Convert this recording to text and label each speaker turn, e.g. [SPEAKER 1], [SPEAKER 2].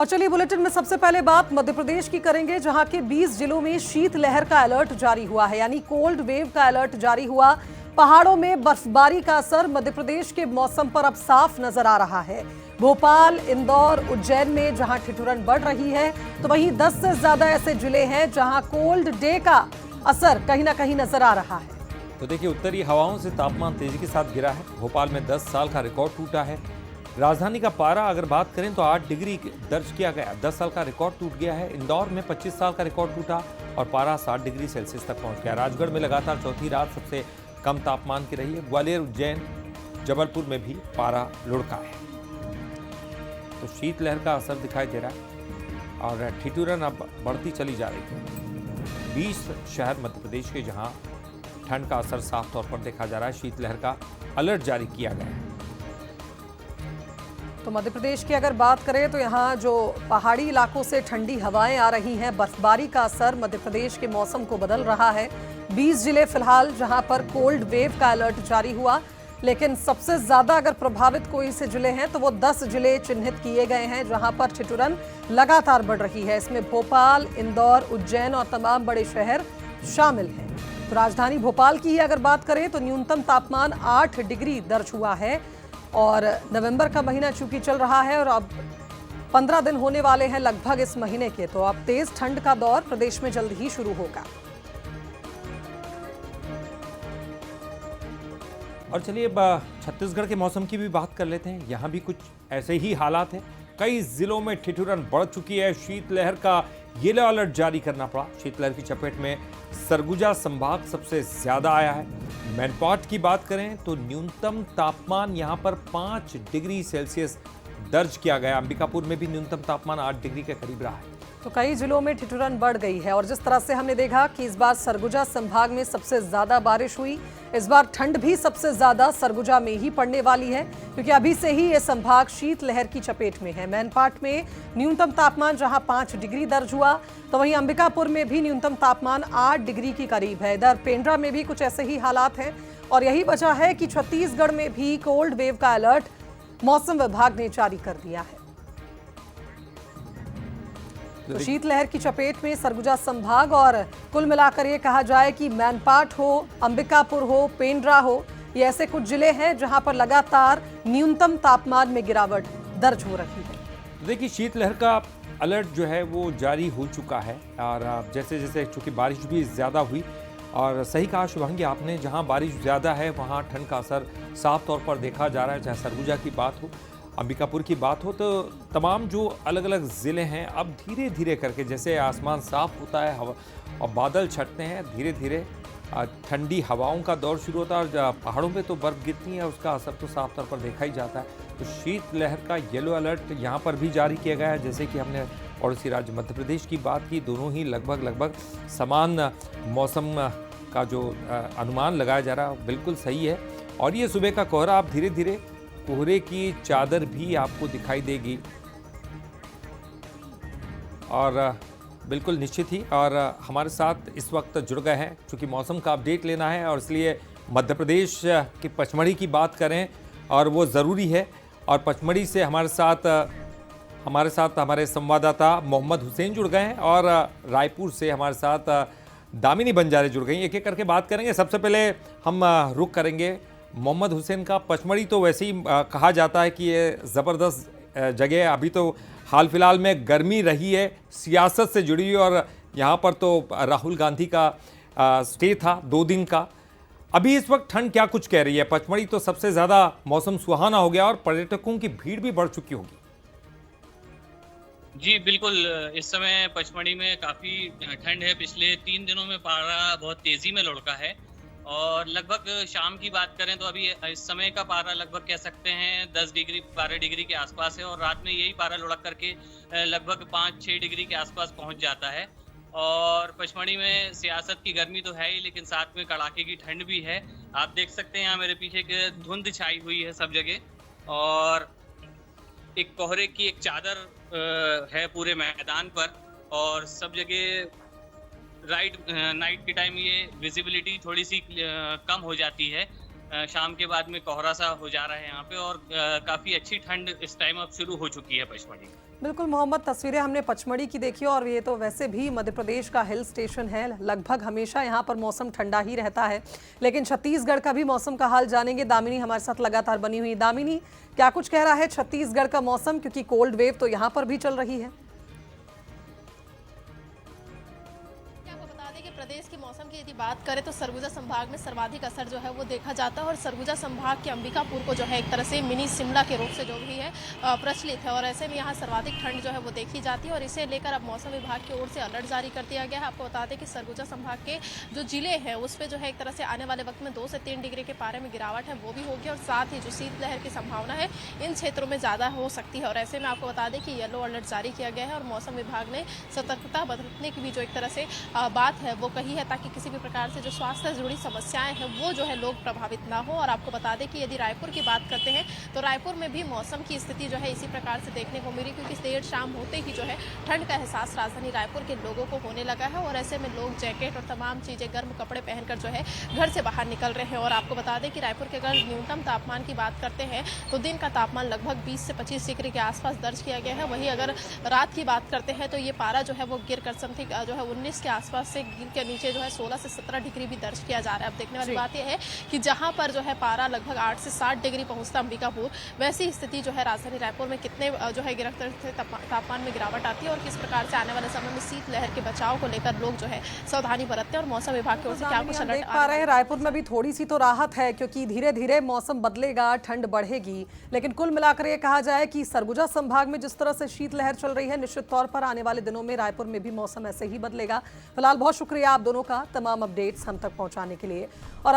[SPEAKER 1] और चलिए बुलेटिन में सबसे पहले बात मध्य प्रदेश की करेंगे, जहां के 20 जिलों में शीत लहर का अलर्ट जारी हुआ है, यानी कोल्ड वेव का अलर्ट जारी हुआ। पहाड़ों में बर्फबारी का असर मध्य प्रदेश के मौसम पर अब साफ नजर आ रहा है। भोपाल, इंदौर, उज्जैन में जहां ठिठुरन बढ़ रही है, तो वहीं 10 से ज्यादा ऐसे जिले हैं जहां कोल्ड डे का असर कहीं ना कहीं नजर आ रहा है।
[SPEAKER 2] तो देखिए, उत्तरी हवाओं से तापमान तेजी के साथ गिरा है। भोपाल में 10 साल का रिकॉर्ड टूटा है। राजधानी का पारा अगर बात करें तो 8 डिग्री दर्ज किया गया, 10 साल का रिकॉर्ड टूट गया है। इंदौर में 25 साल का रिकॉर्ड टूटा और पारा 60 डिग्री सेल्सियस तक पहुंच गया। राजगढ़ में लगातार चौथी रात सबसे कम तापमान की रही है। ग्वालियर, उज्जैन, जबलपुर में भी पारा लुढ़का है। तो शीतलहर का असर दिखाई दे रहा है और ठिठुरन अब बढ़ती चली जा रही है। 20 शहर मध्य प्रदेश के जहां ठंड का असर साफ तौर पर देखा जा रहा है। शीतलहर का अलर्ट जारी किया गया है।
[SPEAKER 1] तो मध्य प्रदेश की अगर बात करें तो यहाँ जो पहाड़ी इलाकों से ठंडी हवाएं आ रही हैं, बर्फबारी का असर मध्य प्रदेश के मौसम को बदल रहा है। 20 जिले फिलहाल जहां पर कोल्ड वेव का अलर्ट जारी हुआ, लेकिन सबसे ज्यादा अगर प्रभावित कोई से जिले हैं तो वो 10 जिले चिन्हित किए गए हैं जहां पर ठिठुरन लगातार बढ़ रही है। इसमें भोपाल, इंदौर, उज्जैन और तमाम बड़े शहर शामिल हैं। तो राजधानी भोपाल की ही अगर बात करें तो न्यूनतम तापमान 8 डिग्री दर्ज हुआ है और नवंबर का महीना चूंकि चल रहा है और अब 15 दिन होने वाले हैं लगभग इस महीने के, तो अब तेज ठंड का दौर प्रदेश में जल्द ही शुरू होगा।
[SPEAKER 2] और चलिए अब छत्तीसगढ़ के मौसम की भी बात कर लेते हैं। यहाँ भी कुछ ऐसे ही हालात हैं। कई जिलों में ठिठुरन बढ़ चुकी है। शीतलहर का येलो अलर्ट जारी करना पड़ा। शीतलहर की चपेट में सरगुजा संभाग सबसे ज्यादा आया है। मैनपाट की बात करें तो न्यूनतम तापमान यहाँ पर 5 डिग्री सेल्सियस दर्ज किया गया। अंबिकापुर में भी न्यूनतम तापमान 8 डिग्री के करीब रहा है।
[SPEAKER 1] तो कई जिलों में ठिठुरन बढ़ गई है और जिस तरह से हमने देखा कि इस बार सरगुजा संभाग में सबसे ज्यादा बारिश हुई, इस बार ठंड भी सबसे ज्यादा सरगुजा में ही पड़ने वाली है, क्योंकि अभी से ही ये संभाग शीतलहर की चपेट में है। मैनपाट में न्यूनतम तापमान जहां 5 डिग्री दर्ज हुआ, तो वहीं अंबिकापुर में भी न्यूनतम तापमान 8 डिग्री के करीब है। इधर पेंड्रा में भी कुछ ऐसे ही हालात हैं और यही वजह है कि छत्तीसगढ़ में भी कोल्ड वेव का अलर्ट मौसम विभाग ने जारी कर दिया है। तो शीतलहर की चपेट में सरगुजा संभाग और कुल मिलाकर ये कहा जाए कि मैनपाट हो, अंबिकापुर हो, पेंड्रा हो, ये ऐसे कुछ जिले हैं जहां पर लगातार न्यूनतम तापमान में गिरावट दर्ज हो रही है।
[SPEAKER 2] देखिए, शीतलहर का अलर्ट जो है वो जारी हो चुका है और जैसे जैसे चूंकि बारिश भी ज़्यादा हुई और सही कहा शुभांगी आपने, जहां बारिश ज़्यादा है वहां ठंड का असर साफ तौर पर देखा जा रहा है। चाहे सरगुजा की बात हो, अंबिकापुर की बात हो, तो तमाम जो अलग अलग ज़िले हैं अब धीरे धीरे करके जैसे आसमान साफ होता है और बादल छटते हैं, धीरे धीरे ठंडी हवाओं का दौर शुरू होता है और पहाड़ों पे तो बर्फ़ गिरती है, उसका असर तो साफ तौर पर देखा ही जाता है। तो शीतलहर का येलो अलर्ट यहाँ पर भी जारी किया गया है। जैसे कि हमने पड़ोसी राज्य मध्य प्रदेश की बात की, दोनों ही लगभग समान मौसम का जो अनुमान लगाया जा रहा है बिल्कुल सही है। और ये सुबह का कोहरा आप धीरे धीरे कोहरे की चादर भी आपको दिखाई देगी और बिल्कुल निश्चित ही। और हमारे साथ इस वक्त जुड़ गए हैं, चूँकि मौसम का अपडेट लेना है और इसलिए मध्य प्रदेश की पचमढ़ी की बात करें और वो ज़रूरी है। और पचमढ़ी से हमारे साथ हमारे संवाददाता मोहम्मद हुसैन जुड़ गए हैं और रायपुर से हमारे साथ दामिनी बंजारे जुड़ गई। एक एक करके बात करेंगे। सबसे पहले हम रुख करेंगे मोहम्मद हुसैन का। पचमढ़ी तो वैसे ही कहा जाता है कि ये ज़बरदस्त जगह है। अभी तो हाल फिलहाल में गर्मी रही है, सियासत से जुड़ी हुई, और यहाँ पर तो राहुल गांधी का स्टे था 2 दिन का। अभी इस वक्त ठंड क्या कुछ कह रही है? पचमढ़ी तो सबसे ज़्यादा मौसम सुहाना हो गया और पर्यटकों की भीड़ भी बढ़ चुकी होगी।
[SPEAKER 3] जी बिल्कुल, इस समय पचमढ़ी में काफ़ी ठंड है। पिछले 3 दिनों में पारा बहुत तेज़ी में लुढ़का है और लगभग शाम की बात करें तो अभी इस समय का पारा लगभग कह सकते हैं 10 डिग्री 12 डिग्री के आसपास है और रात में यही पारा लुढ़क करके लगभग 5-6 डिग्री के आसपास पहुंच जाता है। और पचमढ़ी में सियासत की गर्मी तो है ही, लेकिन साथ में कड़ाके की ठंड भी है। आप देख सकते हैं यहाँ मेरे पीछे एक धुंध छाई हुई है सब जगह और एक कोहरे की एक चादर है पूरे मैदान पर और सब जगह नाइट के टाइम ये विजिबिलिटी थोड़ी सी कम हो जाती है। शाम के बाद में कोहरा सा हो जा रहा है यहाँ पे और काफ़ी अच्छी ठंड इस टाइम अब शुरू हो चुकी है पचमढ़ी।
[SPEAKER 1] बिल्कुल मोहम्मद, तस्वीरें हमने पचमढ़ी की देखी और ये तो वैसे भी मध्य प्रदेश का हिल स्टेशन है, लगभग हमेशा यहाँ पर मौसम ठंडा ही रहता है। लेकिन छत्तीसगढ़ का भी मौसम का हाल जानेंगे। दामिनी हमारे साथ लगातार बनी हुई। दामिनी, क्या कुछ कह रहा है छत्तीसगढ़ का मौसम, क्योंकि कोल्ड वेव तो यहाँ पर भी चल रही है।
[SPEAKER 4] प्रदेश के मौसम की यदि बात करें तो सरगुजा संभाग में सर्वाधिक असर जो है वो देखा जाता है और सरगुजा संभाग के अंबिकापुर को जो है एक तरह से मिनी शिमला के रूप से जो भी है प्रचलित है और ऐसे में यहाँ सर्वाधिक ठंड जो है वो देखी जाती है और इसे लेकर अब मौसम विभाग की ओर से अलर्ट जारी कर दिया गया है। आपको बता दें कि सरगुजा संभाग के जो जिले हैं उस पर जो है एक तरह से आने वाले वक्त में 2 से 3 डिग्री के पारे में गिरावट है वो भी होगी और साथ ही जो शीतलहर की संभावना है इन क्षेत्रों में ज़्यादा हो सकती है और ऐसे में आपको बता दें कि येलो अलर्ट जारी किया गया है और मौसम विभाग ने सतर्कता बरतने की भी जो एक तरह से बात है वो कही है, ताकि किसी भी प्रकार से जो स्वास्थ्य से जुड़ी समस्याएं हैं वो जो है लोग प्रभावित ना हो। और आपको बता दें कि यदि रायपुर की बात करते हैं तो रायपुर में भी मौसम की स्थिति जो है इसी प्रकार से देखने को मिली, क्योंकि देर शाम होते ही जो है ठंड का एहसास राजधानी रायपुर के लोगों को होने लगा है और ऐसे में लोग जैकेट और तमाम चीज़ें गर्म कपड़े पहनकर जो है घर से बाहर निकल रहे हैं। और आपको बता दें कि रायपुर के अगर न्यूनतम तापमान की बात करते हैं तो दिन का तापमान लगभग 20 से 25 डिग्री के आसपास दर्ज किया गया है। वहीं अगर रात की बात करते हैं तो ये पारा जो है वो गिर कर समथिंग जो है 19 के आसपास से गिर के नीचे जो है 16 से 17 डिग्री भी दर्ज किया जा रहा है। अब देखने वाली बात यह है कि जहां पर जो है पारा लगभग 8 से 7 डिग्री पहुंचता अंबिकापुर, वैसी स्थिति जो है राजधानी रायपुर में कितने जो है तापमान में गिरावट आती है और किस प्रकार से आने वाले समय में शीतलहर के बचाव को लेकर लोग जो है सावधानी बरतते हैं और मौसम विभाग की ओर से क्या कुछ अलर्ट
[SPEAKER 1] देख पा रहे हैं। रायपुर में भी थोड़ी सी तो राहत है क्योंकि धीरे धीरे मौसम बदलेगा, ठंड बढ़ेगी, लेकिन कुल मिलाकर ये कहा जाए कि सरगुजा संभाग में जिस तरह से शीतलहर चल रही है, निश्चित तौर पर आने वाले दिनों में रायपुर में भी मौसम ऐसे ही बदलेगा। फिलहाल बहुत शुक्रिया आप दोनों का तमाम अपडेट्स हम तक पहुंचाने के लिए। और